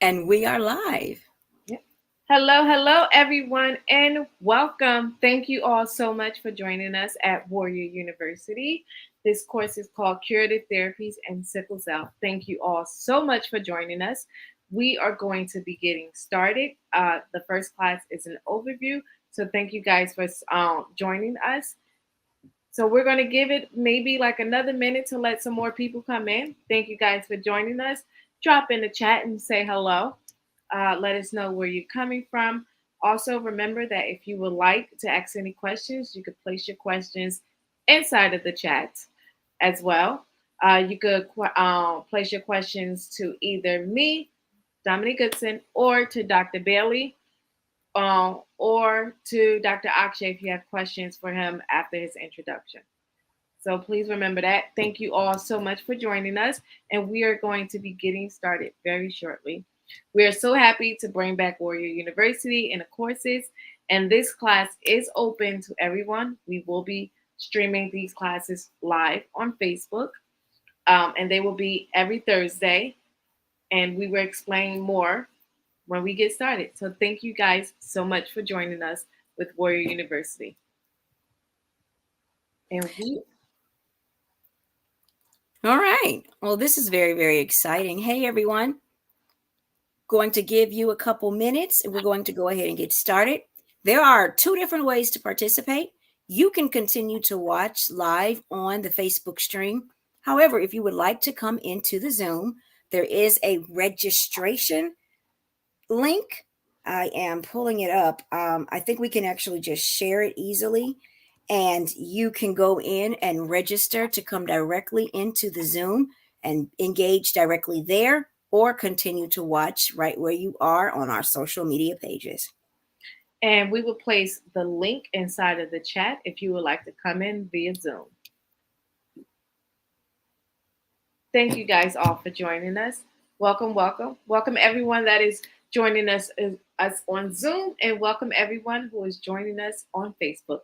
And we are live. Yep. Hello, everyone, and welcome. Thank you all so much for joining us at Warrior University. This course is called Curative Therapies and Sickle Cell. Thank you all so much for joining us. We are going to be getting started. The first class is an overview, so thank you guys for joining us. So we're going to give it maybe like another minute to let some more people come in. Thank you guys for joining us. Drop in the chat and say hello. Let us know where you're coming from. Also, remember that if you would like to ask any questions, you could place your questions inside of the chat as well. You could place your questions to either me, Dominique Goodson, or to Dr. Bailey, or to Dr. Akshay if you have questions for him after his introduction. So please remember that. Thank you all so much for joining us, and we are going to be getting started very shortly. We are so happy to bring back Warrior University and the courses, and this class is open to everyone. We will be streaming these classes live on Facebook, and they will be every Thursday, and we will explain more when we get started. So thank you guys so much for joining us with Warrior University. And we All right. Well, this is very, very exciting. Hey, everyone. Going to give you a couple minutes and we're going to go ahead and get started. There are two different ways to participate. You can continue to watch live on the Facebook stream. However, if you would like to come into the Zoom, there is a registration link. I am pulling it up. I think we can actually just share it easily. And you can go in and register to come directly into the Zoom and engage directly there, or continue to watch right where you are on our social media pages. And we will place the link inside of the chat if you would like to come in via Zoom. Thank you guys all for joining us. Welcome, welcome. Welcome everyone that is joining us on Zoom, and welcome everyone who is joining us on Facebook.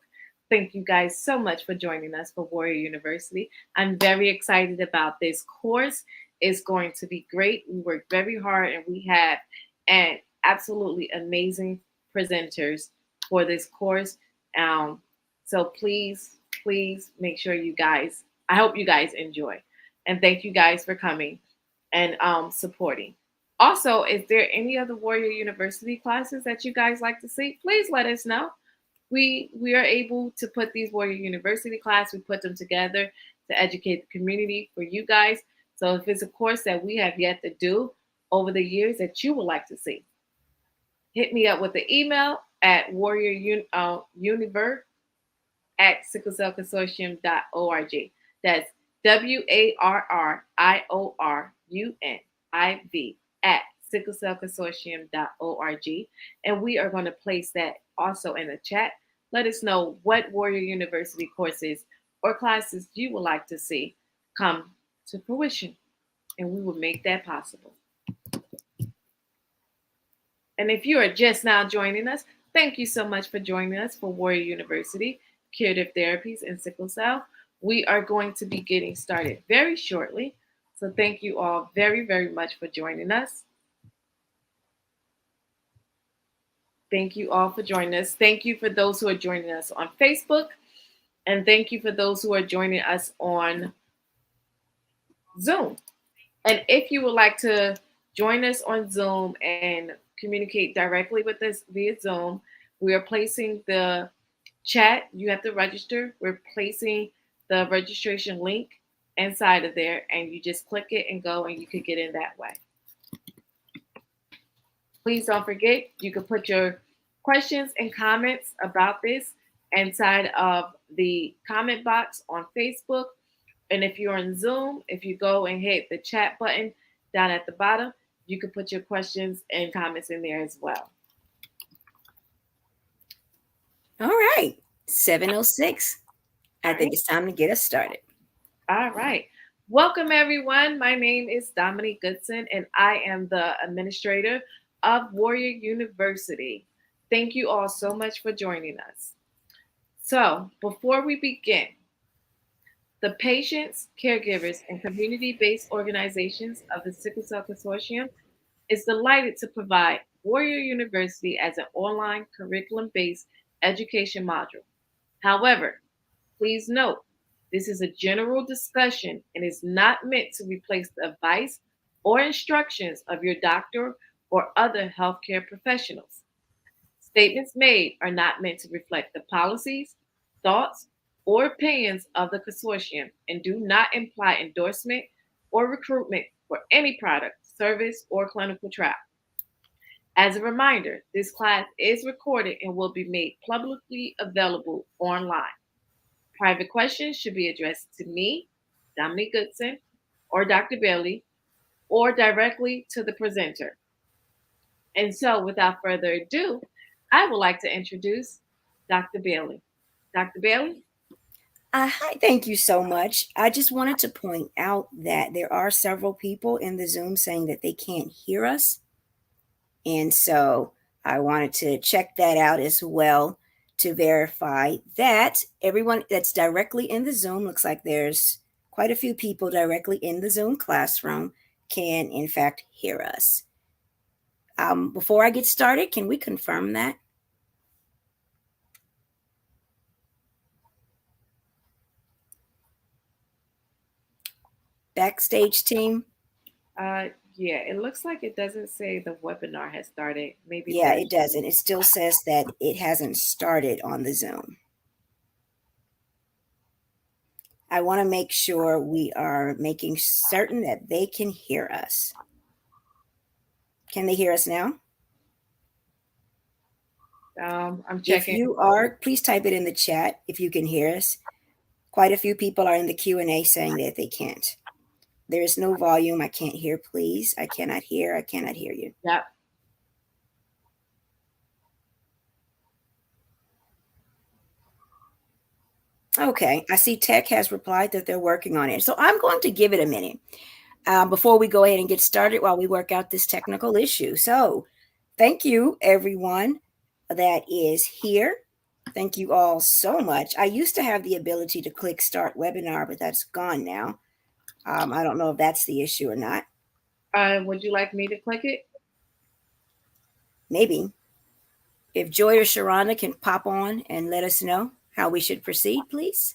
Thank you guys so much for joining us for Warrior University. I'm very excited about this course. It's going to be great. We worked very hard and we have an absolutely amazing presenters for this course. So please make sure you guys, I hope you guys enjoy. And thank you guys for coming and supporting. Also, is there any other Warrior University classes that you guys like to see? Please let us know. We are able to put these Warrior University classes, we put them together to educate the community for you guys. So if it's a course that we have yet to do over the years that you would like to see, hit me up with the email at warrioruniv@sicklecellconsortium.org. That's WARRIORUNIV at sicklecellconsortium.org. And we are going to place that also in the chat. Let us know what Warrior University courses or classes you would like to see come to fruition, and we will make that possible. And if you are just now joining us, thank you so much for joining us for Warrior University, Curative Therapies and Sickle Cell. We are going to be getting started very shortly. So thank you all very, very much for joining us. Thank you all for joining us. Thank you for those who are joining us on Facebook. And thank you for those who are joining us on Zoom. And if you would like to join us on Zoom and communicate directly with us via Zoom, we are placing the chat. You have to register. We're placing the registration link inside of there, and you just click it and go, and you could get in that way. Please don't forget, you can put your questions and comments about this inside of the comment box on Facebook. And if you're on Zoom, if you go and hit the chat button down at the bottom, you can put your questions and comments in there as well. All right, 7:06. I think it's time to get us started. All right. Welcome, everyone. My name is Dominique Goodson, and I am the administrator of Warrior University. Thank you all so much for joining us. So, before we begin, the patients, caregivers, and community-based organizations of the Sickle Cell Consortium is delighted to provide Warrior University as an online curriculum based education module. However, please note this is a general discussion and is not meant to replace the advice or instructions of your doctor or other healthcare professionals. Statements made are not meant to reflect the policies, thoughts, or opinions of the consortium and do not imply endorsement or recruitment for any product, service, or clinical trial. As a reminder, this class is recorded and will be made publicly available online. Private questions should be addressed to me, Dominique Goodson, or Dr. Bailey, or directly to the presenter. And so, without further ado, I would like to introduce Dr. Bailey. Dr. Bailey? Hi, thank you so much. I just wanted to point out that there are several people in the Zoom saying that they can't hear us. And so I wanted to check that out as well to verify that everyone that's directly in the Zoom, looks like there's quite a few people directly in the Zoom classroom, can in fact hear us. Before I get started, can we confirm that? Backstage team? Yeah, it looks like it doesn't say the webinar has started. Maybe Yeah, that's it doesn't. It still says that it hasn't started on the Zoom. I want to make sure we are making certain that they can hear us. Can they hear us now? I'm If checking. you are, please type it in the chat if you can hear us. Quite a few people are in the Q&A saying that they can't. There is no volume. I can't hear, please. I cannot hear. I cannot hear you. Yep. Okay, I see Tech has replied that they're working on it. So I'm going to give it a minute before we go ahead and get started while we work out this technical issue. So thank you, everyone that is here. Thank you all so much. I used to have the ability to click start webinar, but that's gone now. I don't know if that's the issue or not. Would you like me to click it? Maybe. If Joy or Sharana can pop on and let us know how we should proceed, please.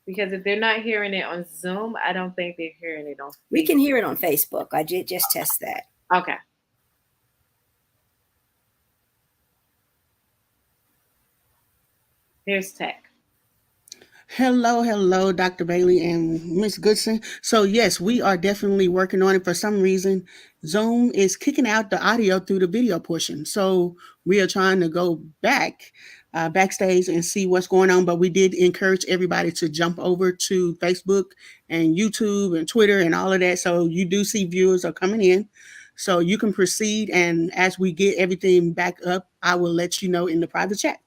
Because if they're not hearing it on Zoom, I don't think they're hearing it on Facebook. We can hear it on Facebook. I did just test that. Okay. Here's Tech. Hello, Dr. Bailey and Miss Goodson. So yes, we are definitely working on it. For some reason, Zoom is kicking out the audio through the video portion. So we are trying to go backstage and see what's going on. But we did encourage everybody to jump over to Facebook and YouTube and Twitter and all of that. So you do see viewers are coming in. So you can proceed. And as we get everything back up, I will let you know in the private chat.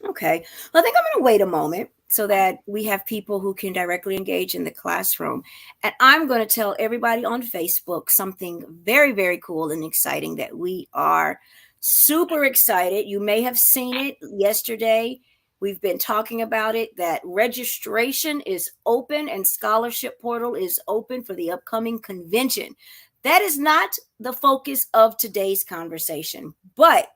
Okay. Well, I think I'm going to wait a moment so that we have people who can directly engage in the classroom. And I'm going to tell everybody on Facebook something very, very cool and exciting that we are super excited. You may have seen it yesterday. We've been talking about it, that registration is open and scholarship portal is open for the upcoming convention. That is not the focus of today's conversation, but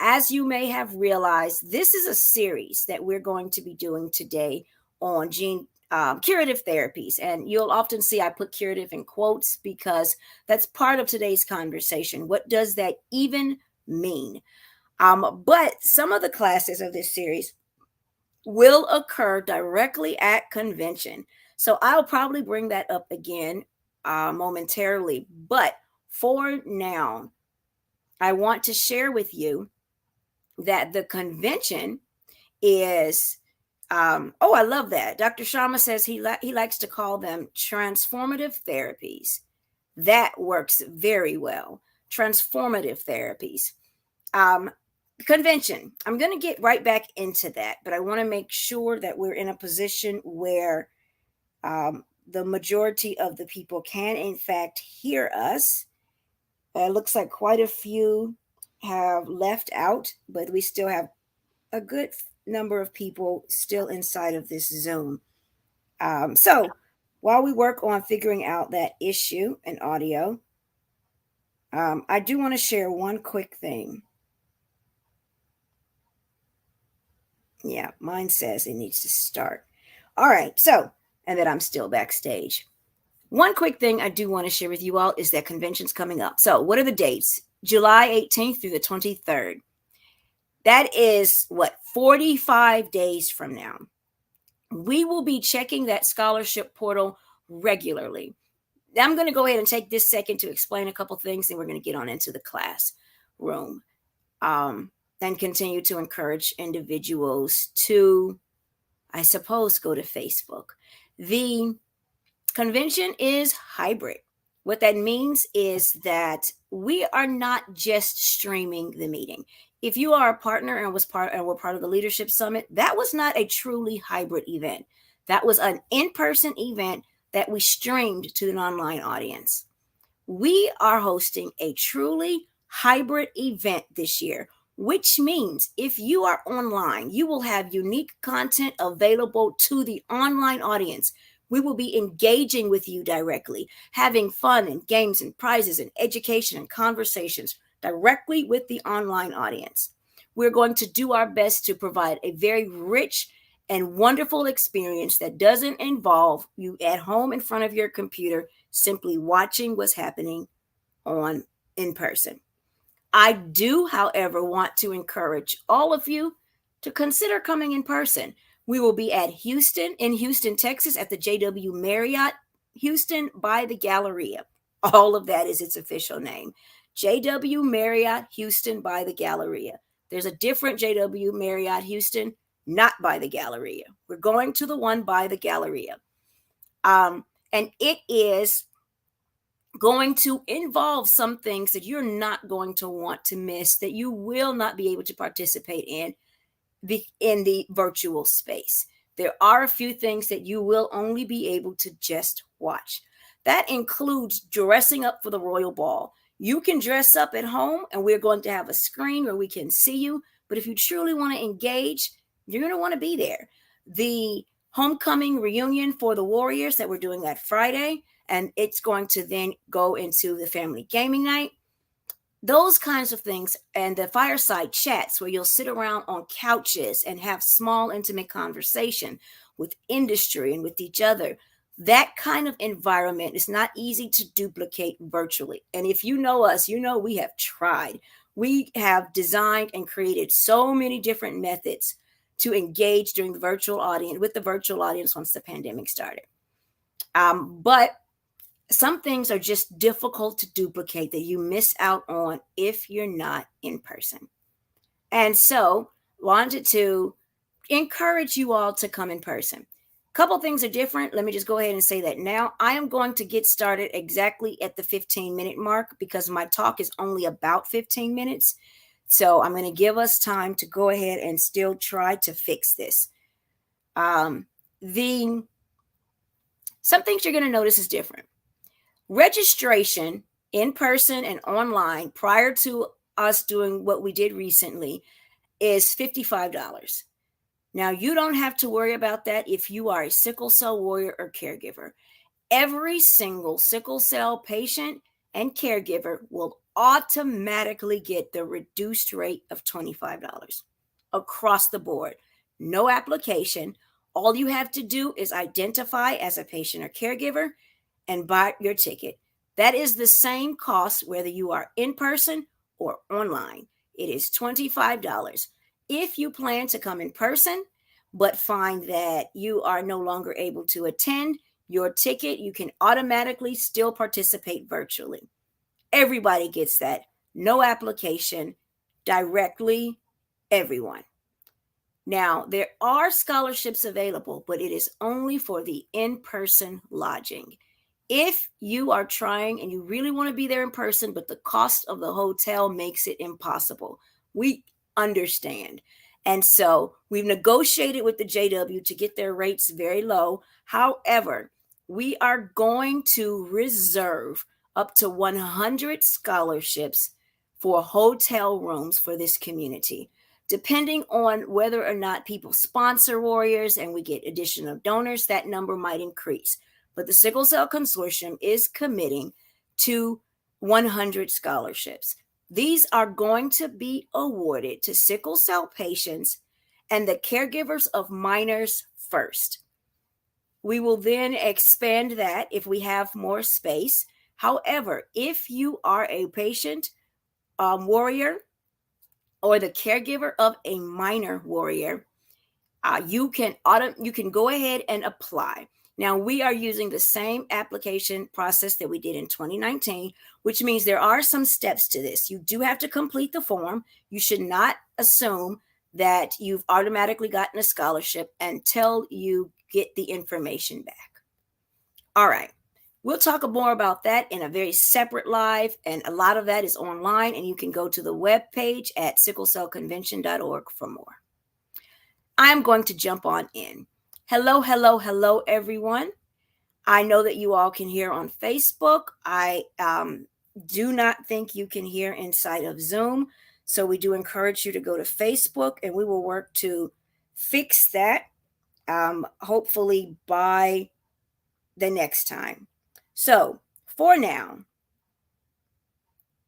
as you may have realized, this is a series that we're going to be doing today on curative therapies. And you'll often see I put curative in quotes because that's part of today's conversation. What does that even mean? But some of the classes of this series will occur directly at convention. So I'll probably bring that up again momentarily. But for now, I want to share with you that the convention is I love that. Dr. Sharma says he likes to call them transformative therapies. That works very well. Transformative therapies. Convention. I'm going to get right back into that, but I want to make sure that we're in a position where the majority of the people can in fact hear us. It looks like quite a few have left out, but we still have a good number of people still inside of this Zoom. So while we work on figuring out that issue in audio, I do want to share one quick thing. Yeah, mine says it needs to start. All right, so, and that I'm still backstage. One quick thing I do want to share with you all is that convention's coming up. So, what are the dates? July 18th through the 23rd. That is what, 45 days from now. We will be checking that scholarship portal regularly. I'm going to go ahead and take this second to explain a couple things, and we're going to get on into the classroom and continue to encourage individuals to, I suppose, go to Facebook. The convention is hybrid. What that means is that we are not just streaming the meeting. If you are a partner and were part of the Leadership Summit, that was not a truly hybrid event. That was an in-person event that we streamed to an online audience. We are hosting a truly hybrid event this year, which means if you are online, you will have unique content available to the online audience. We will be engaging with you directly, having fun and games and prizes and education and conversations directly with the online audience. We're going to do our best to provide a very rich and wonderful experience that doesn't involve you at home in front of your computer simply watching what's happening on in person. I do, however, want to encourage all of you to consider coming in person. We will be at in Houston, Texas, at the JW Marriott, Houston by the Galleria. All of that is its official name. JW Marriott, Houston by the Galleria. There's a different JW Marriott, Houston, not by the Galleria. We're going to the one by the Galleria. And it is going to involve some things that you're not going to want to miss, that you will not be able to participate in the virtual space. There are a few things that you will only be able to just watch. That includes dressing up for the Royal Ball. You can dress up at home, and we're going to have a screen where we can see you. But if you truly want to engage, you're going to want to be there. The homecoming reunion for the Warriors that we're doing that Friday, and it's going to then go into the family gaming night. Those kinds of things, and the fireside chats where you'll sit around on couches and have small, intimate conversation with industry and with each other. That kind of environment is not easy to duplicate virtually. And if you know us, you know we have tried. We have designed and created so many different methods to engage during the virtual audience with the virtual audience once the pandemic started. But some things are just difficult to duplicate that you miss out on if you're not in person. And so wanted to encourage you all to come in person. A couple things are different. Let me just go ahead and say that now. I am going to get started exactly at the 15-minute mark because my talk is only about 15 minutes. So I'm going to give us time to go ahead and still try to fix this. Some things you're going to notice is different. Registration in person and online prior to us doing what we did recently is $55. Now, you don't have to worry about that if you are a sickle cell warrior or caregiver. Every single sickle cell patient and caregiver will automatically get the reduced rate of $25 across the board. No application. All you have to do is identify as a patient or caregiver and buy your ticket. That is the same cost whether you are in person or online. It is $25. If you plan to come in person, but find that you are no longer able to attend, your ticket, you can automatically still participate virtually. Everybody gets that. No application, directly, everyone. Now, there are scholarships available, but it is only for the in-person lodging. If you are trying and you really want to be there in person, but the cost of the hotel makes it impossible, we understand. And so we've negotiated with the JW to get their rates very low. However, we are going to reserve up to 100 scholarships for hotel rooms for this community. Depending on whether or not people sponsor Warriors and we get additional donors, that number might increase. But the Sickle Cell Consortium is committing to 100 scholarships. These are going to be awarded to sickle cell patients and the caregivers of minors first. We will then expand that if we have more space. However, if you are a patient warrior or the caregiver of a minor warrior, you can go ahead and apply. Now, we are using the same application process that we did in 2019, which means there are some steps to this. You do have to complete the form. You should not assume that you've automatically gotten a scholarship until you get the information back. All right. We'll talk more about that in a very separate live, and a lot of that is online, and you can go to the webpage at sicklecellconvention.org for more. I'm going to jump on in. Hello, hello, hello, everyone. I know that you all can hear on Facebook. I do not think you can hear inside of Zoom. So we do encourage you to go to Facebook, and we will work to fix that, hopefully by the next time. So for now,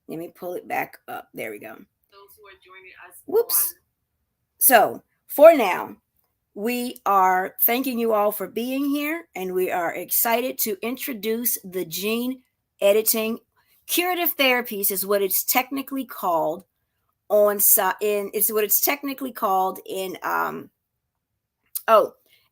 let me pull it back up. There we go. Those who are joining us. Whoops. So for now, we are thanking you all for being here, and we are excited to introduce the gene editing curative therapies is what it's technically called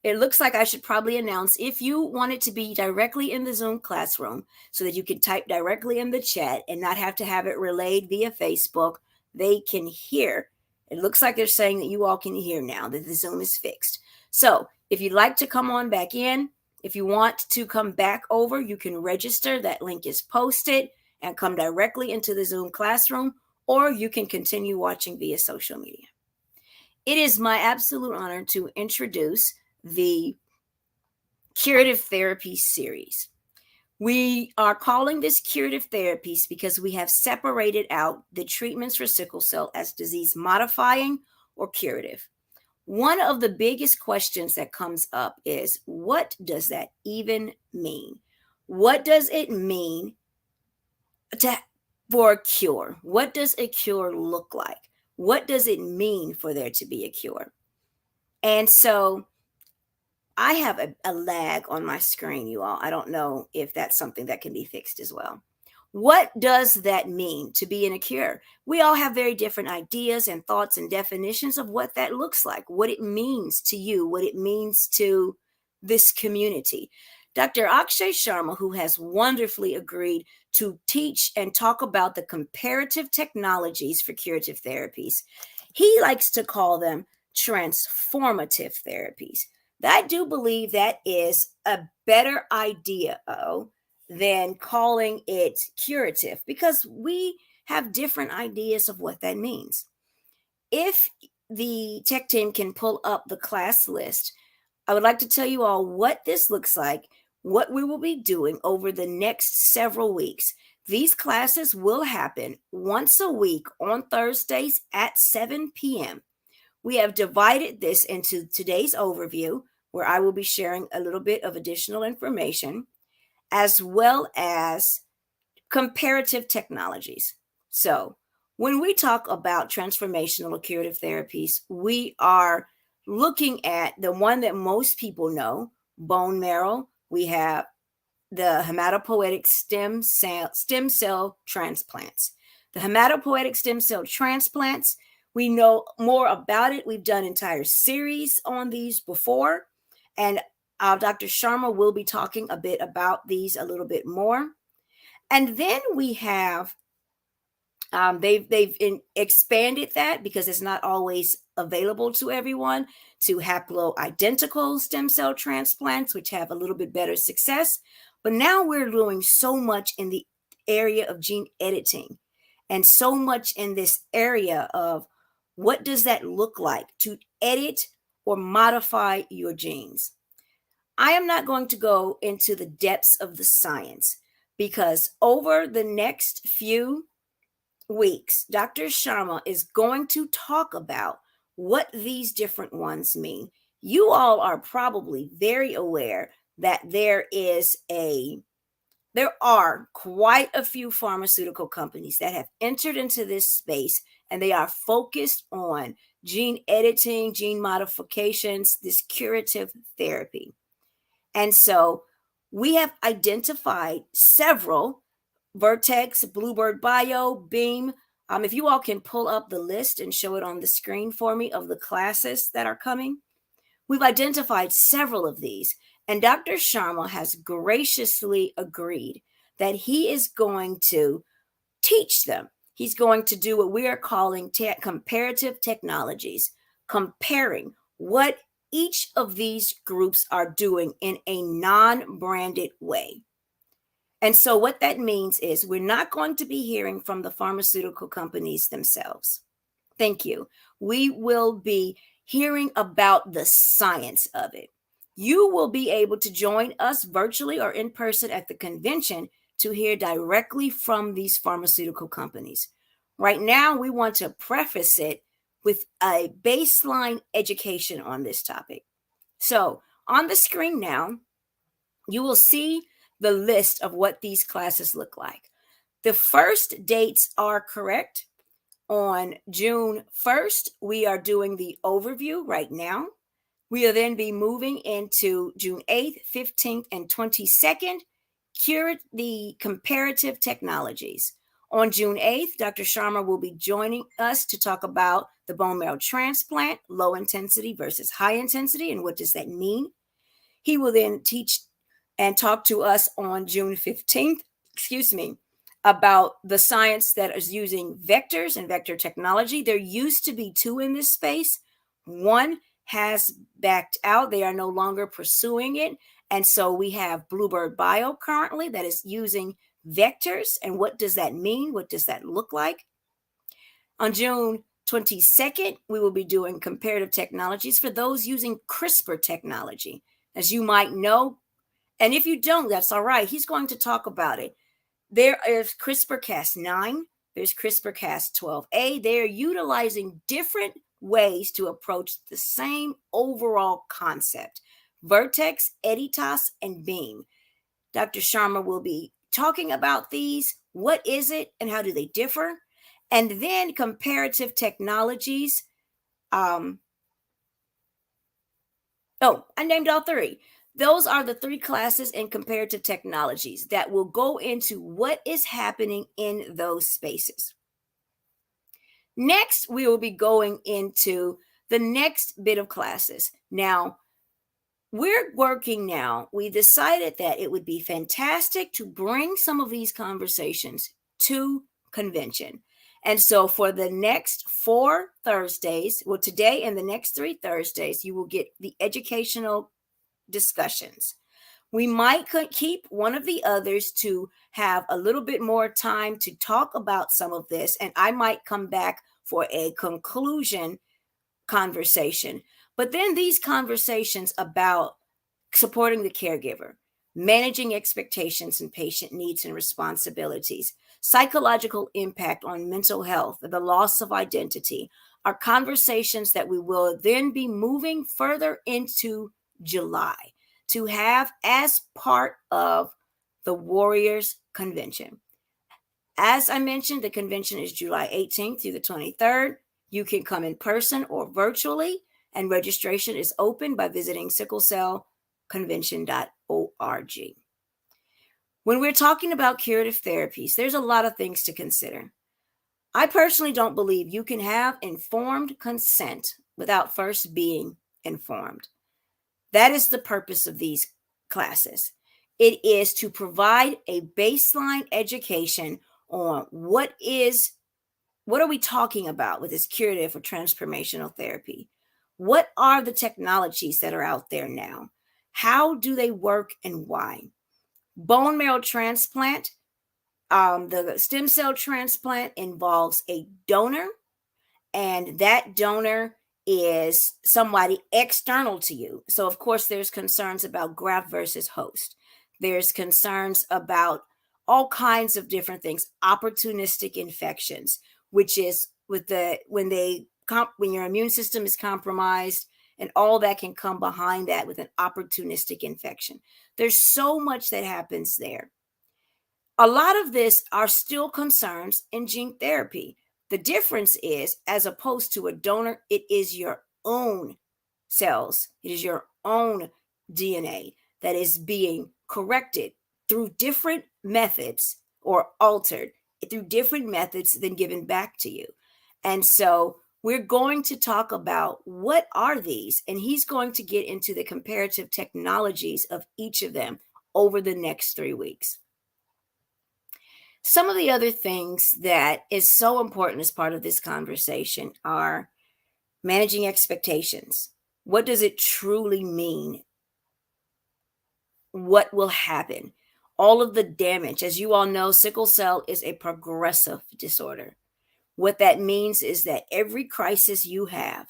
it looks like I should probably announce, if you want it to be directly in the Zoom classroom so that you can type directly in the chat and not have to have it relayed via Facebook, they can hear. It looks like they're saying that you all can hear now that the Zoom is fixed. So if you'd like to come on back in, if you want to come back over, you can register. That link is posted and come directly into the Zoom classroom, or you can continue watching via social media. It is my absolute honor to introduce the Curative Therapy series. We are calling this Curative Therapies because we have separated out the treatments for sickle cell as disease modifying or curative. One of the biggest questions that comes up is, what does that even mean? What does it mean for a cure? What does a cure look like? What does it mean for there to be a cure? And so I have a lag on my screen, you all. I don't know if that's something that can be fixed as well. What does that mean to be in a cure? We all have very different ideas and thoughts and definitions of what that looks like, what it means to you, what it means to this community. Dr. Akshay Sharma, who has wonderfully agreed to teach and talk about the comparative technologies for curative therapies, he likes to call them transformative therapies. I do believe that is a better idea than calling it curative, because we have different ideas of what that means. If the tech team can pull up the class list, I would like to tell you all what this looks like, what we will be doing over the next several weeks. These classes will happen once a week on Thursdays at 7 p.m. We have divided this into today's overview, where I will be sharing a little bit of additional information, as well as comparative technologies. So when we talk about transformational or curative therapies, we are looking at the one that most people know, bone marrow. We have the hematopoietic stem cell transplants. The hematopoietic stem cell transplants, we know more about it. We've done entire series on these before, and Dr. Sharma will be talking a bit about these a little bit more. And then we have, they've expanded that because it's not always available to everyone, to haploidentical stem cell transplants, which have a little bit better success. But now we're doing so much in the area of gene editing, and so much in this area of what does that look like to edit or modify your genes. I am not going to go into the depths of the science, because over the next few weeks, Dr. Sharma is going to talk about what these different ones mean. You all are probably very aware that there is a there are quite a few pharmaceutical companies that have entered into this space, and they are focused on gene editing, gene modifications, this curative therapy. And so we have identified several: Vertex, Bluebird Bio, Beam. If you all can pull up the list and show it on the screen for me of the classes that are coming, we've identified several of these. And Dr. Sharma has graciously agreed that he is going to teach them. He's going to do what we are calling comparative technologies, comparing what each of these groups are doing in a non-branded way. And so what that means is we're not going to be hearing from the pharmaceutical companies themselves. Thank you. We will be hearing about the science of it. You will be able to join us virtually or in person at the convention to hear directly from these pharmaceutical companies. Right now, we want to preface it with a baseline education on this topic. So on the screen now, you will see the list of what these classes look like. The first dates are correct. On June 1st, we are doing the overview right now. We'll then be moving into June 8th, 15th, and 22nd, the comparative technologies. On June 8th, Dr. Sharma will be joining us to talk about the bone marrow transplant, low intensity versus high intensity, and what does that mean. He will then teach and talk to us on June 15th, about the science that is using vectors and vector technology. There used to be two in this space. One has backed out. They are no longer pursuing it. And so we have Bluebird Bio currently that is using vectors. And what does that mean? What does that look like? On June 22nd, we will be doing comparative technologies for those using CRISPR technology. As you might know, and if you don't, that's all right. He's going to talk about it. There is CRISPR-Cas9. There's CRISPR-Cas12a. They're utilizing different ways to approach the same overall concept. Vertex, Editas, and Beam. Dr. Sharma will be talking about these. What is it and how do they differ? And then comparative technologies. I named all three. Those are the three classes in comparative technologies that will go into what is happening in those spaces. Next, we will be going into the next bit of classes. Now, we're working now. We decided that it would be fantastic to bring some of these conversations to convention. And so for the next 4 Thursdays, well, today and the next 3 Thursdays, you will get the educational discussions. We might keep one of the others to have a little bit more time to talk about some of this, and I might come back for a conclusion conversation. But then these conversations about supporting the caregiver, managing expectations and patient needs and responsibilities, psychological impact on mental health, the loss of identity, are conversations that we will then be moving further into July to have as part of the Warriors Convention. As I mentioned, the convention is July 18th through the 23rd. You can come in person or virtually, and registration is open by visiting sicklecellconvention.org. When we're talking about curative therapies, there's a lot of things to consider. I personally don't believe you can have informed consent without first being informed. That is the purpose of these classes. It is to provide a baseline education on what are we talking about with this curative or transformational therapy? What are the technologies that are out there now? How do they work and why? Bone marrow transplant, the stem cell transplant involves a donor, and that donor is somebody external to you. So, of course, there's concerns about graft versus host. There's concerns about all kinds of different things, opportunistic infections, which is when your immune system is compromised, and all that can come behind that with an opportunistic infection. There's so much that happens there. A lot of this are still concerns in gene therapy. The difference is, as opposed to a donor, it is your own cells, it is your own DNA that is being corrected through different methods or altered through different methods than given back to you. And so we're going to talk about what are these, and he's going to get into the comparative technologies of each of them over the next 3 weeks. Some of the other things that is so important as part of this conversation are managing expectations. What does it truly mean? What will happen? All of the damage. As you all know, sickle cell is a progressive disorder. What that means is that every crisis you have,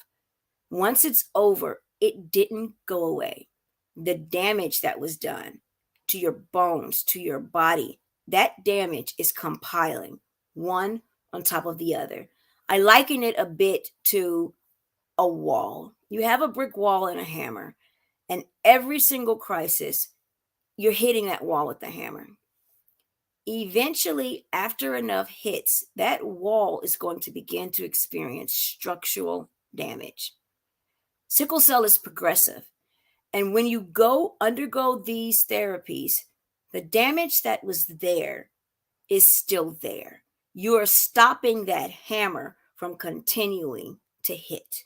once it's over, it didn't go away. The damage that was done to your bones, to your body, that damage is compiling one on top of the other. I liken it a bit to a wall. You have a brick wall and a hammer, and every single crisis, you're hitting that wall with the hammer. Eventually, after enough hits, that wall is going to begin to experience structural damage. Sickle cell is progressive. And when you undergo these therapies, the damage that was there is still there. You are stopping that hammer from continuing to hit.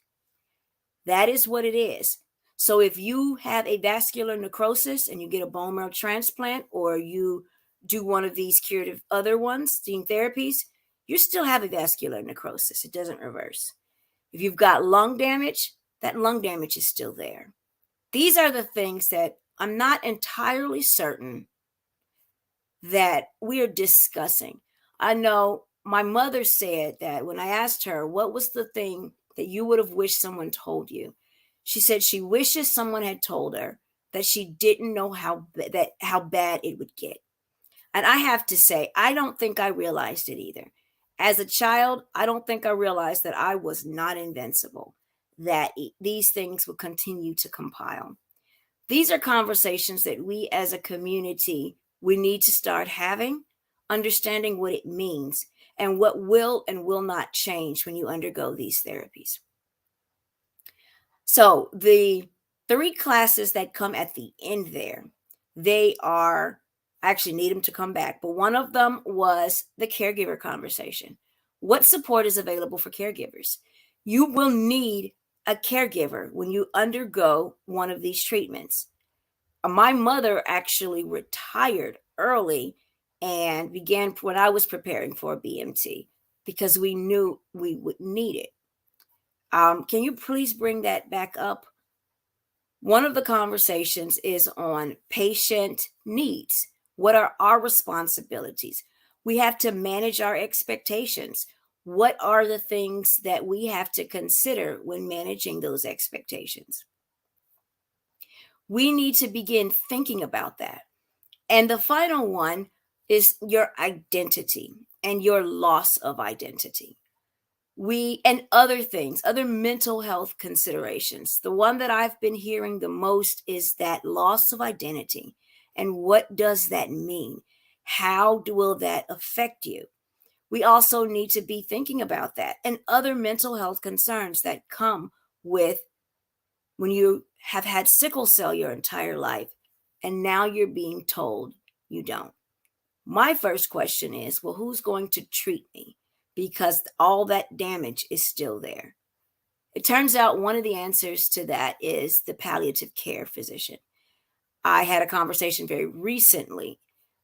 That is what it is. So if you have a vascular necrosis and you get a bone marrow transplant, or you do one of these curative other ones, gene therapies, you still have a vascular necrosis. It doesn't reverse. If you've got lung damage, that lung damage is still there. These are the things that I'm not entirely certain that we are discussing. I know my mother said that when I asked her, what was the thing that you would have wished someone told you? She said she wishes someone had told her that she didn't know how bad it would get. And I have to say, I don't think I realized it either. As a child, I don't think I realized that I was not invincible, that these things would continue to compile. These are conversations that we as a community, we need to start having, understanding what it means and what will and will not change when you undergo these therapies. So the 3 classes that come at the end there, they are, I actually need them to come back, but one of them was the caregiver conversation. What support is available for caregivers? You will need a caregiver when you undergo one of these treatments. My mother actually retired early and began when I was preparing for a BMT because we knew we would need it. Can you please bring that back up? One of the conversations is on patient needs. What are our responsibilities? We have to manage our expectations. What are the things that we have to consider when managing those expectations? We need to begin thinking about that. And the final one is your identity and your loss of identity. And other things, other mental health considerations. The one that I've been hearing the most is that loss of identity. And what does that mean? How will that affect you? We also need to be thinking about that and other mental health concerns that come with when you have had sickle cell your entire life and now you're being told you don't. My first question is, well, who's going to treat me? Because all that damage is still there. It turns out one of the answers to that is the palliative care physician. I had a conversation very recently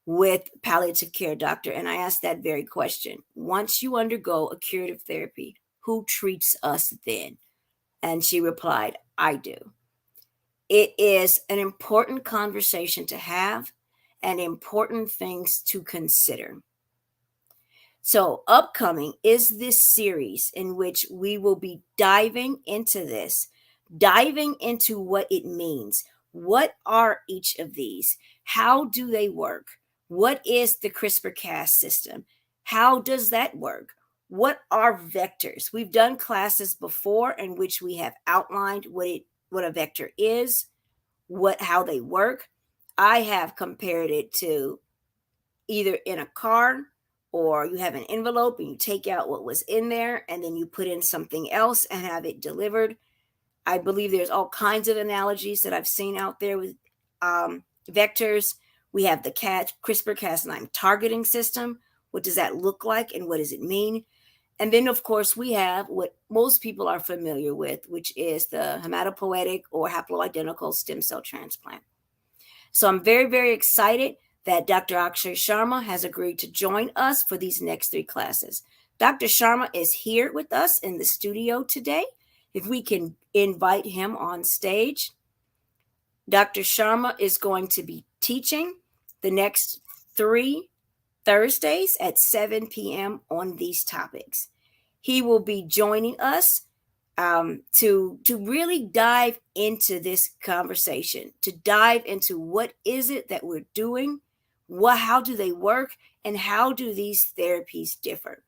with palliative care doctor, and I asked that very question. Once you undergo a curative therapy, who treats us then? And she replied, I do. It is an important conversation to have and important things to consider. So, upcoming is this series in which we will be diving into this, diving into what it means. What are each of these? How do they work? What is the CRISPR-Cas system? How does that work? What are vectors? We've done classes before in which we have outlined what a vector is, how they work. I have compared it to either in a card or you have an envelope and you take out what was in there and then you put in something else and have it delivered. I believe there's all kinds of analogies that I've seen out there with vectors. We have the CRISPR Cas9 targeting system. What does that look like and what does it mean? And then, of course, we have what most people are familiar with, which is the hematopoietic or haploidentical stem cell transplant. So I'm very, very excited that Dr. Akshay Sharma has agreed to join us for these next 3 classes. Dr. Sharma is here with us in the studio today. If we can invite him on stage. Dr. Sharma is going to be teaching the next 3 Thursdays at 7 p.m. on these topics. He will be joining us to really dive into this conversation, to dive into what is it that we're doing, how do they work, and how do these therapies differ.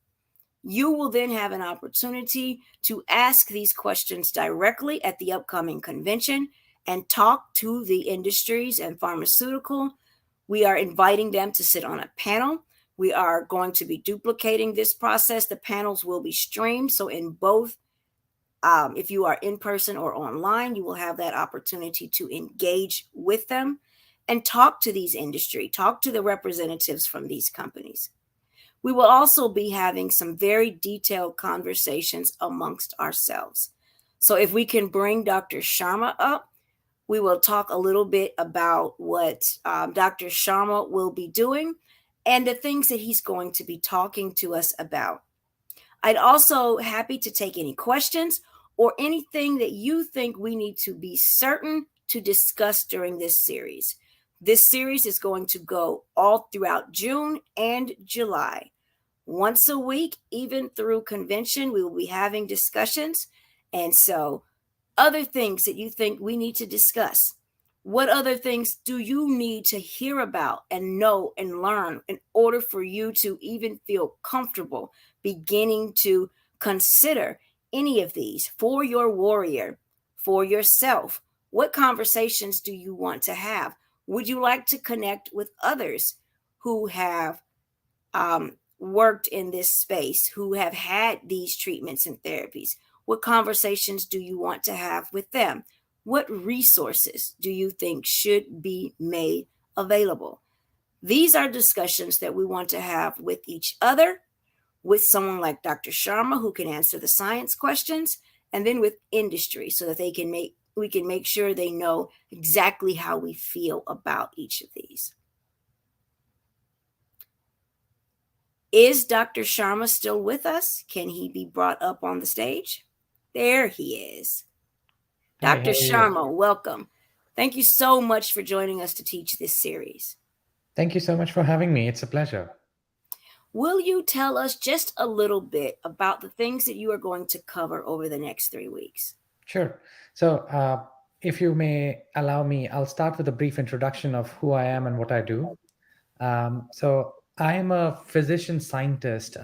You will then have an opportunity to ask these questions directly at the upcoming convention and talk to the industries and pharmaceutical. We are inviting them to sit on a panel. We are going to be duplicating this process. The panels will be streamed. So in both, if you are in person or online, you will have that opportunity to engage with them and talk to these industry, talk to the representatives from these companies. We will also be having some very detailed conversations amongst ourselves. So if we can bring Dr. Sharma up, we will talk a little bit about what Dr. Sharma will be doing and the things that he's going to be talking to us about. I'd also happy to take any questions or anything that you think we need to be certain to discuss during this series. This series is going to go all throughout June and July. Once a week, even through convention, we will be having discussions. And so other things that you think we need to discuss. What other things do you need to hear about and know and learn in order for you to even feel comfortable beginning to consider any of these for your warrior, for yourself? What conversations do you want to have? Would you like to connect with others who have worked in this space, who have had these treatments and therapies? What conversations do you want to have with them? What resources do you think should be made available? These are discussions that we want to have with each other, with someone like Dr. Sharma who can answer the science questions, and then with industry so that we can make sure they know exactly how we feel about each of these. Is Dr. Sharma still with us? Can he be brought up on the stage? There he is. Hi, Dr. how are you? Sharma, welcome. Thank you so much for joining us to teach this series. Thank you so much for having me. It's a pleasure. Will you tell us just a little bit about the things that you are going to cover over the next 3 weeks? Sure. So, if you may allow me, I'll start with a brief introduction of who I am and what I do. So, I am a physician scientist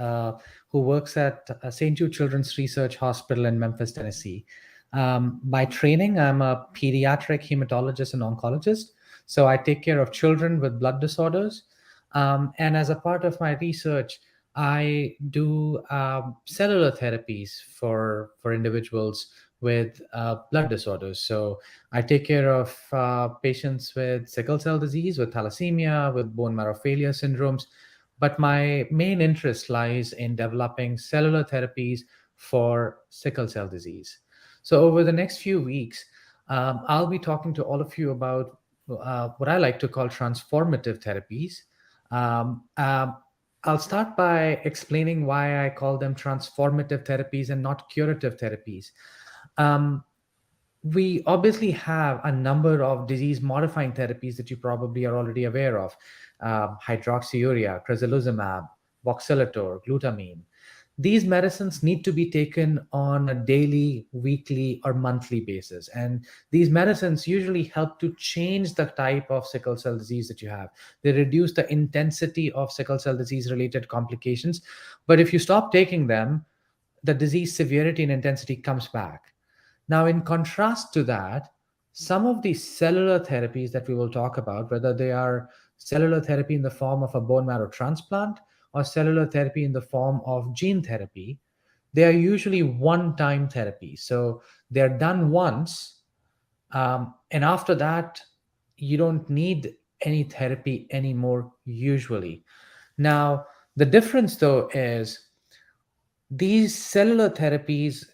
who works at St. Jude Children's Research Hospital in Memphis, Tennessee. By training, I'm a pediatric hematologist and oncologist. So, I take care of children with blood disorders. And as a part of my research, I do cellular therapies for individuals with blood disorders. So I take care of patients with sickle cell disease, with thalassemia, with bone marrow failure syndromes. But my main interest lies in developing cellular therapies for sickle cell disease. So over the next few weeks, I'll be talking to all of you about what I like to call transformative therapies. I'll start by explaining why I call them transformative therapies and not curative therapies. We obviously have a number of disease modifying therapies that you probably are already aware of: hydroxyurea, crizanlizumab, voxelotor, glutamine. These medicines need to be taken on a daily, weekly, or monthly basis. And these medicines usually help to change the type of sickle cell disease that you have. They reduce the intensity of sickle cell disease related complications. But if you stop taking them, the disease severity and intensity comes back. Now, in contrast to that, some of these cellular therapies that we will talk about, whether they are cellular therapy in the form of a bone marrow transplant or cellular therapy in the form of gene therapy, they are usually one-time therapy. So they're done once, and after that, you don't need any therapy anymore, usually. Now, the difference though is these cellular therapies,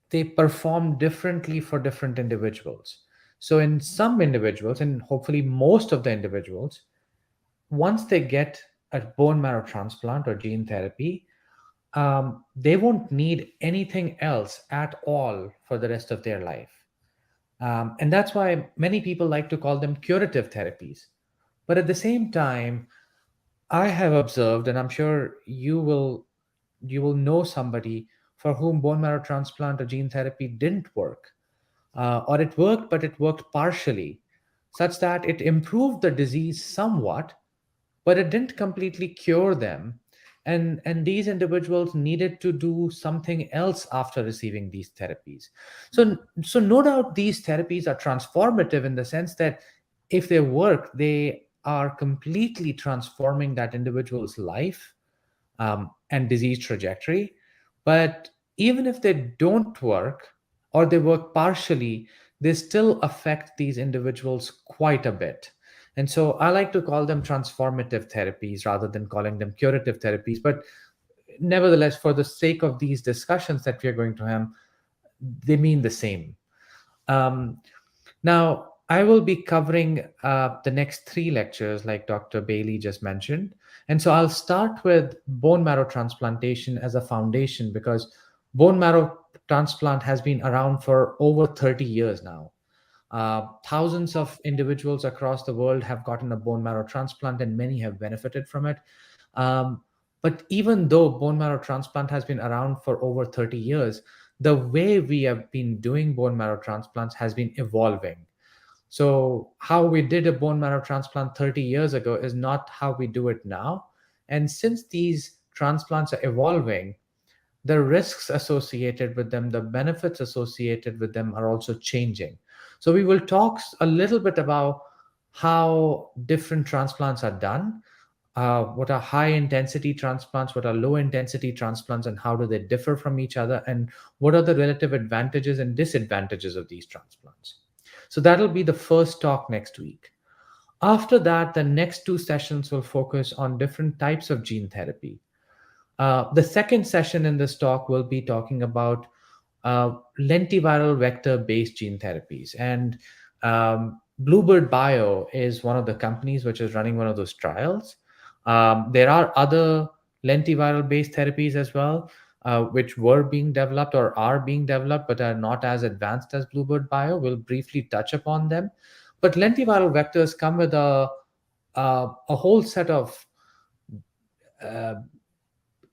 they perform differently for different individuals. So in some individuals, and hopefully most of the individuals, once they get a bone marrow transplant or gene therapy, they won't need anything else at all for the rest of their life. And that's why many people like to call them curative therapies. But at the same time, I have observed, and I'm sure you will know somebody for whom bone marrow transplant or gene therapy didn't work, or it worked, but it worked partially, such that it improved the disease somewhat, but it didn't completely cure them. And these individuals needed to do something else after receiving these therapies. So no doubt these therapies are transformative in the sense that if they work, they are completely transforming that individual's life, and disease trajectory. But even if they don't work or they work partially, they still affect these individuals quite a bit. And so I like to call them transformative therapies rather than calling them curative therapies. But nevertheless, for the sake of these discussions that we are going to have, they mean the same. Um, Now, I will be covering the next three lectures, like Dr. Bailey just mentioned. And so I'll start with bone marrow transplantation as a foundation because bone marrow transplant has been around for over 30 years now. Thousands of individuals across the world have gotten a bone marrow transplant, and many have benefited from it. Um, but even though bone marrow transplant has been around for over 30 years, the way we have been doing bone marrow transplants has been evolving. So, how we did a bone marrow transplant 30 years ago is not how we do it now. And since these transplants are evolving, the risks associated with them, the benefits associated with them are also changing. So, we will talk a little bit about how different transplants are done, what are high intensity transplants, what are low intensity transplants, and how do they differ from each other, and what are the relative advantages and disadvantages of these transplants. So that'll be the first talk next week. After that, the next two sessions will focus on different types of gene therapy. The second session in this talk will be talking about lentiviral vector based gene therapies. And Bluebird Bio is one of the companies which is running one of those trials. There are other lentiviral based therapies as well, which were being developed or are being developed, but are not as advanced as Bluebird Bio. We'll briefly touch upon them. But lentiviral vectors come with a whole set of uh,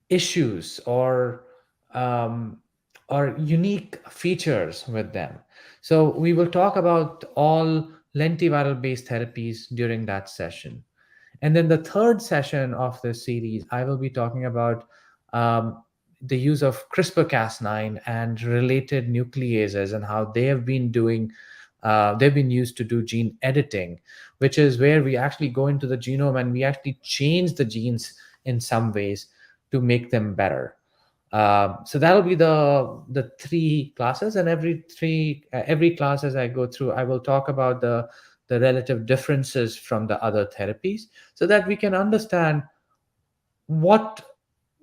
issues um, or unique features with them. So we will talk about all lentiviral based therapies during that session. And then the third session of this series, I will be talking about the use of CRISPR-Cas9 and related nucleases and how they have been doing. They've been used to do gene editing, which is where we actually go into the genome and we actually change the genes in some ways to make them better. So that'll be the three classes, and every class as I go through, I will talk about the relative differences from the other therapies so that we can understand what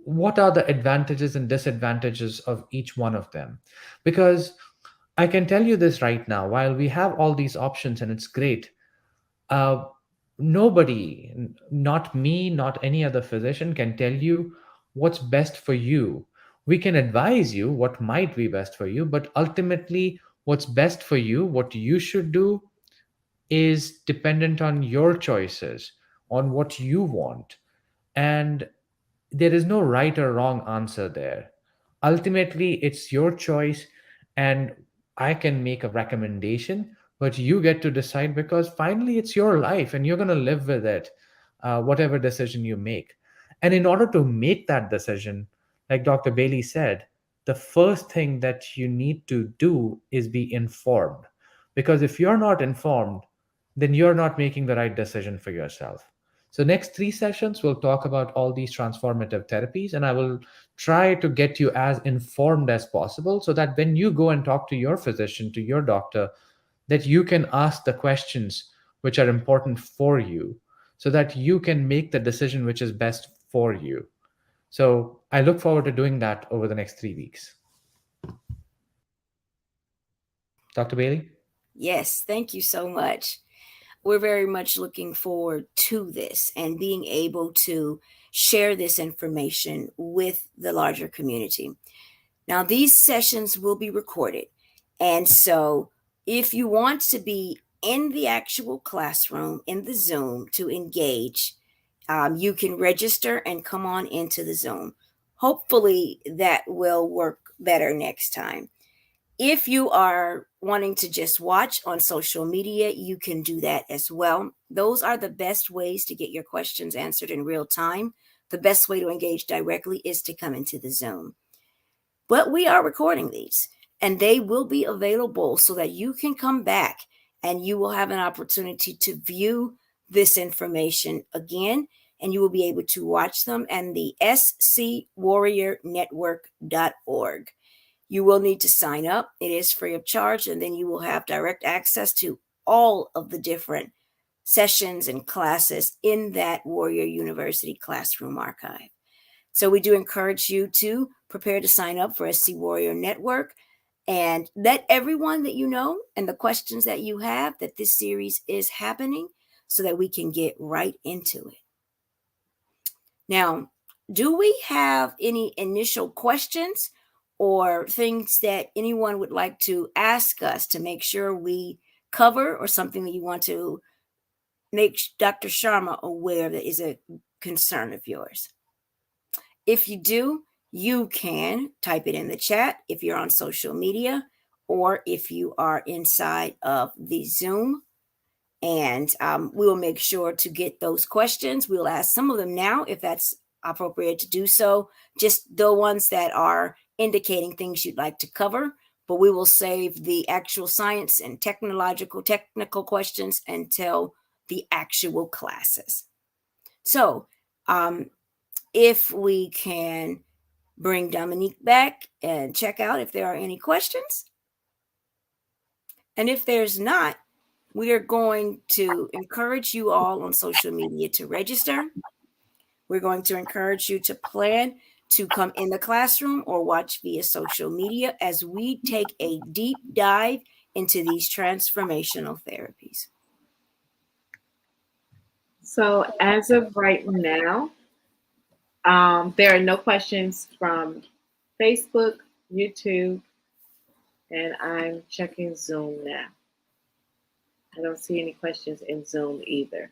what are the advantages and disadvantages of each one of them. Because I can tell you this right now, while we have all these options and it's great, uh, nobody, not me, not any other physician, can tell you what's best for you. We can advise you what might be best for you, but ultimately what's best for you, what you should do, is dependent on your choices, on what you want. And there is no right or wrong answer there. Ultimately, it's your choice, and I can make a recommendation, but you get to decide because finally it's your life and you're going to live with it, whatever decision you make. And in order to make that decision, like Dr. Bailey said, the first thing that you need to do is be informed. Because if you're not informed, then you're not making the right decision for yourself. So next 3 sessions, we'll talk about all these transformative therapies, and I will try to get you as informed as possible so that when you go and talk to your physician, to your doctor, that you can ask the questions which are important for you so that you can make the decision which is best for you. So I look forward to doing that over the next 3 weeks. Dr. Bailey? Yes, thank you so much. We're very much looking forward to this and being able to share this information with the larger community. Now, these sessions will be recorded. And so if you want to be in the actual classroom, in the Zoom to engage, you can register and come on into the Zoom. Hopefully that will work better next time. If you are wanting to just watch on social media, you can do that as well. Those are the best ways to get your questions answered in real time. The best way to engage directly is to come into the Zoom. But we are recording these and they will be available so that you can come back and you will have an opportunity to view this information again, and you will be able to watch them at the scwarriornetwork.org. You will need to sign up. It is free of charge, and then you will have direct access to all of the different sessions and classes in that Warrior University Classroom Archive. So we do encourage you to prepare to sign up for SC Warrior Network and let everyone that you know and the questions that you have that this series is happening so that we can get right into it. Now, do we have any initial questions or things that anyone would like to ask us to make sure we cover, or something that you want to make Dr. Sharma aware that is a concern of yours? If you do, you can type it in the chat if you're on social media or if you are inside of the Zoom. And we will make sure to get those questions. We'll ask some of them now if that's appropriate to do so, just the ones that are indicating things you'd like to cover. But we will save the actual science and technical questions until the actual classes. So if we can bring Dominique back and check out if there are any questions. And if there's not, we are going to encourage you all on social media to register. We're going to encourage you to plan to come in the classroom or watch via social media as we take a deep dive into these transformational therapies. So as of right now, there are no questions from Facebook, YouTube, and I'm checking Zoom now. I don't see any questions in Zoom either.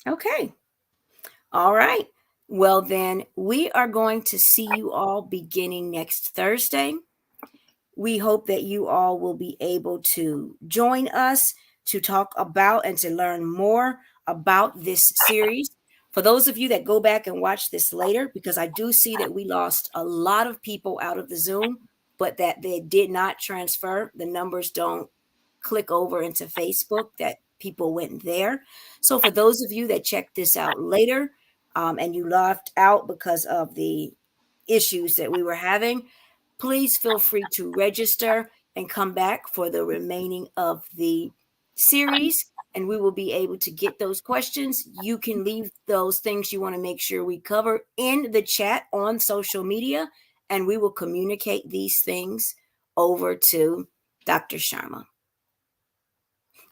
Okay. All right. Well, then we are going to see you all beginning next Thursday. We hope that you all will be able to join us to talk about and to learn more about this series. For those of you that go back and watch this later, because I do see that we lost a lot of people out of the Zoom, but that they did not transfer. The numbers don't click over into Facebook, that people went there. So for those of you that check this out later and you left out because of the issues that we were having, please feel free to register and come back for the remaining of the series, and we will be able to get those questions. You can leave those things you want to make sure we cover in the chat on social media, and we will communicate these things over to Dr. Sharma.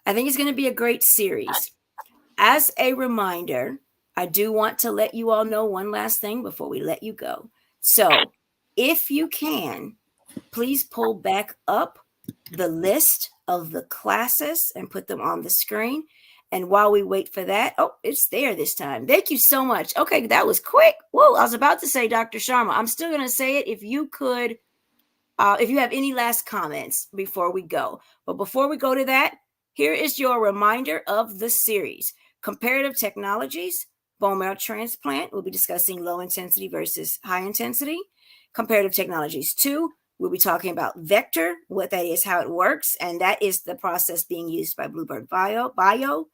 I think it's going to be a great series. As a reminder, I do want to let you all know one last thing before we let you go. So if you can, please pull back up the list of the classes and put them on the screen. And while we wait for that, oh, it's there this time. Thank you so much. Okay, that was quick. Whoa, I was about to say Dr. Sharma. I'm still going to say it. If you could, if you have any last comments before we go. But before we go to that, here is your reminder of the series. Comparative Technologies, Bone Marrow Transplant. We'll be discussing low intensity versus high intensity. Comparative Technologies 2, we'll be talking about vector, what that is, how it works, and that is the process being used by Bluebird Bio.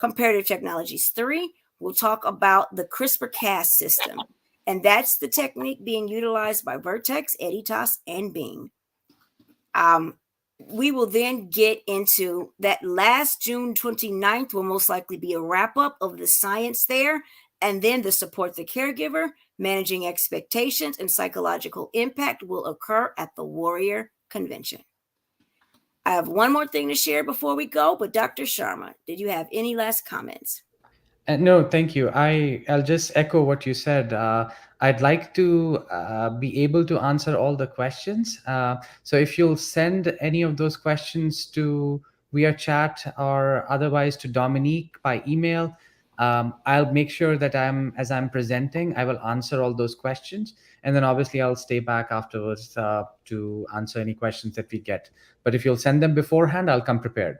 Comparative Technologies 3, we'll talk about the CRISPR-Cas system. And that's the technique being utilized by Vertex, Editas, and Bing. We will then get into that last June 29th will most likely be a wrap-up of the science there, and then the support the caregiver, managing expectations, and psychological impact will occur at the Warrior Convention. I have one more thing to share before we go, but Dr. Sharma, did you have any last comments? No, thank you. I'll just echo what you said. I'd like to be able to answer all the questions. So if you'll send any of those questions to via chat or otherwise to Dominique by email, I'll make sure that as I'm presenting, I will answer all those questions. And then obviously I'll stay back afterwards to answer any questions that we get. But if you'll send them beforehand, I'll come prepared.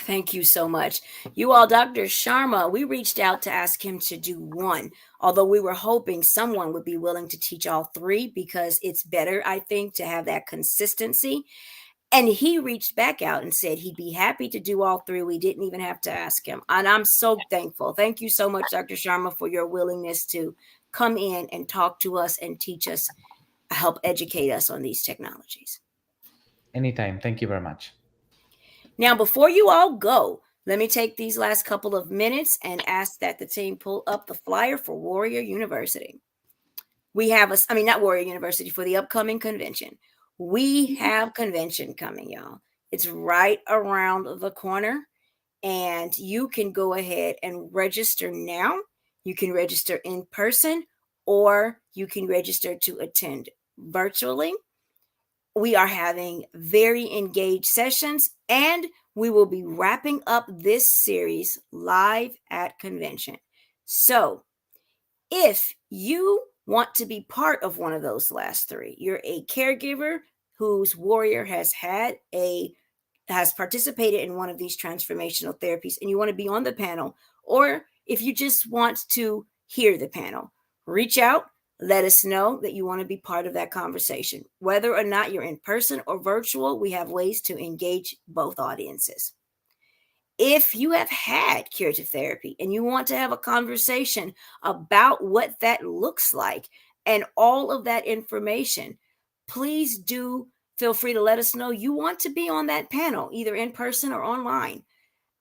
Thank you so much. You all, Dr. Sharma, we reached out to ask him to do one, although we were hoping someone would be willing to teach all three because it's better, I think, to have that consistency. And he reached back out and said he'd be happy to do all three. We didn't even have to ask him. And I'm so thankful. Thank you so much, Dr. Sharma, for your willingness to come in and talk to us and teach us, help educate us on these technologies. Anytime. Thank you very much. Now, before you all go, let me take these last couple of minutes and ask that the team pull up the flyer for Warrior University. We have not Warrior University, for the upcoming convention. We have convention coming, y'all. It's right around the corner, and you can go ahead and register now. You can register in person, or you can register to attend virtually. We are having very engaged sessions, and we will be wrapping up this series live at convention. So if you want to be part of one of those last three, you're a caregiver whose warrior has participated in one of these transformational therapies and you want to be on the panel, or if you just want to hear the panel, reach out. Let us know that you want to be part of that conversation. Whether or not you're in person or virtual, we have ways to engage both audiences. If you have had curative therapy and you want to have a conversation about what that looks like and all of that information, please do feel free to let us know you want to be on that panel, either in person or online.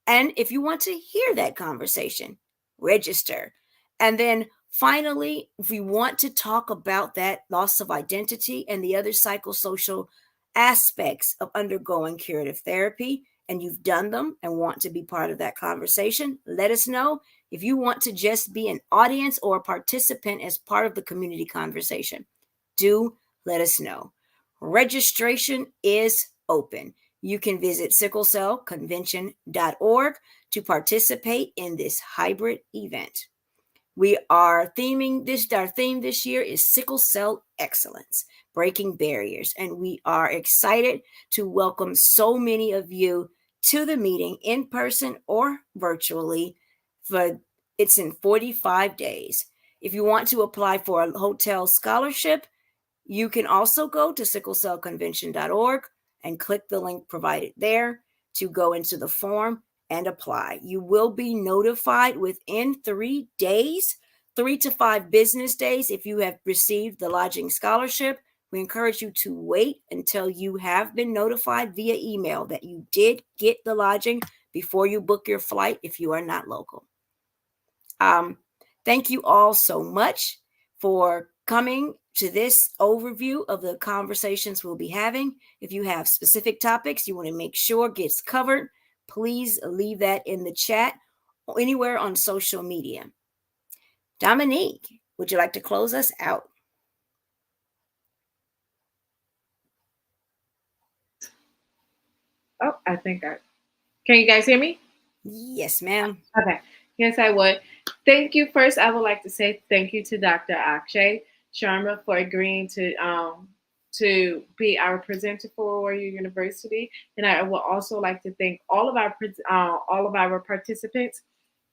And if you want to hear that conversation, register. And then finally, if we want to talk about that loss of identity and the other psychosocial aspects of undergoing curative therapy, and you've done them and want to be part of that conversation, let us know. If you want to just be an audience or a participant as part of the community conversation, do let us know. Registration is open. You can visit sicklecellconvention.org to participate in this hybrid event. Our theme this year is Sickle Cell Excellence, Breaking Barriers. And we are excited to welcome so many of you to the meeting in person or virtually. It's in 45 days. If you want to apply for a hotel scholarship, you can also go to sicklecellconvention.org and click the link provided there to go into the form and apply. You will be notified within 3 days, 3 to 5 business days. If you have received the lodging scholarship, we encourage you to wait until you have been notified via email that you did get the lodging before you book your flight if you are not local. Thank you all so much for coming to this overview of the conversations we'll be having. If you have specific topics you want to make sure gets covered, please leave that in the chat or anywhere on social media. Dominique, would you like to close us out? Oh, can you guys hear me? Yes, ma'am. Okay. Yes, I would. Thank you. First, I would like to say thank you to Dr. Akshay Sharma for agreeing to be our presenter for Warrior University, and I would also like to thank all of our participants,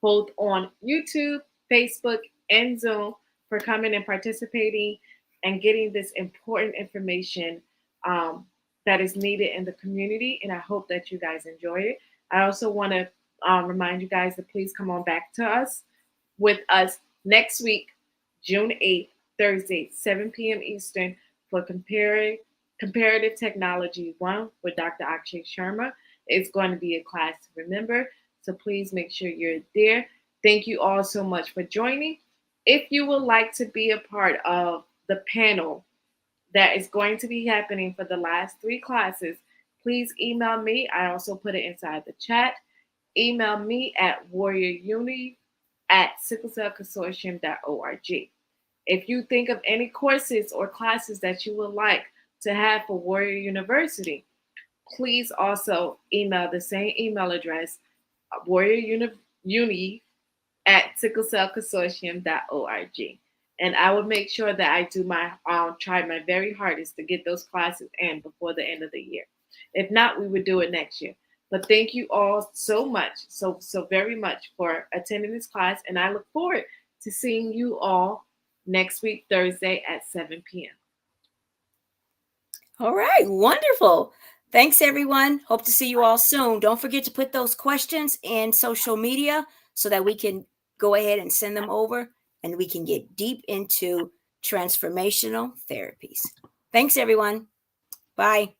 both on YouTube, Facebook, and Zoom, for coming and participating and getting this important information that is needed in the community. And I hope that you guys enjoy it. I also want to remind you guys to please come on back to us with us next week, June 8th, Thursday, 7 p.m. Eastern, for Comparative Technology 1 with Dr. Akshay Sharma. It's going to be a class to remember, so please make sure you're there. Thank you all so much for joining. If you would like to be a part of the panel that is going to be happening for the last 3 classes, please email me. I also put it inside the chat. Email me at warrioruni@sicklecellconsortium.org. If you think of any courses or classes that you would like to have for Warrior University, please also email the same email address, warrioruni@sicklecellconsortium.org. And I will make sure that I do try my very hardest to get those classes in before the end of the year. If not, we would do it next year. But thank you all so much, so very much for attending this class. And I look forward to seeing you all next week, Thursday at 7 p.m. All right, wonderful. Thanks, everyone. Hope to see you all soon. Don't forget to put those questions in social media so that we can go ahead and send them over and we can get deep into transformational therapies. Thanks, everyone. Bye.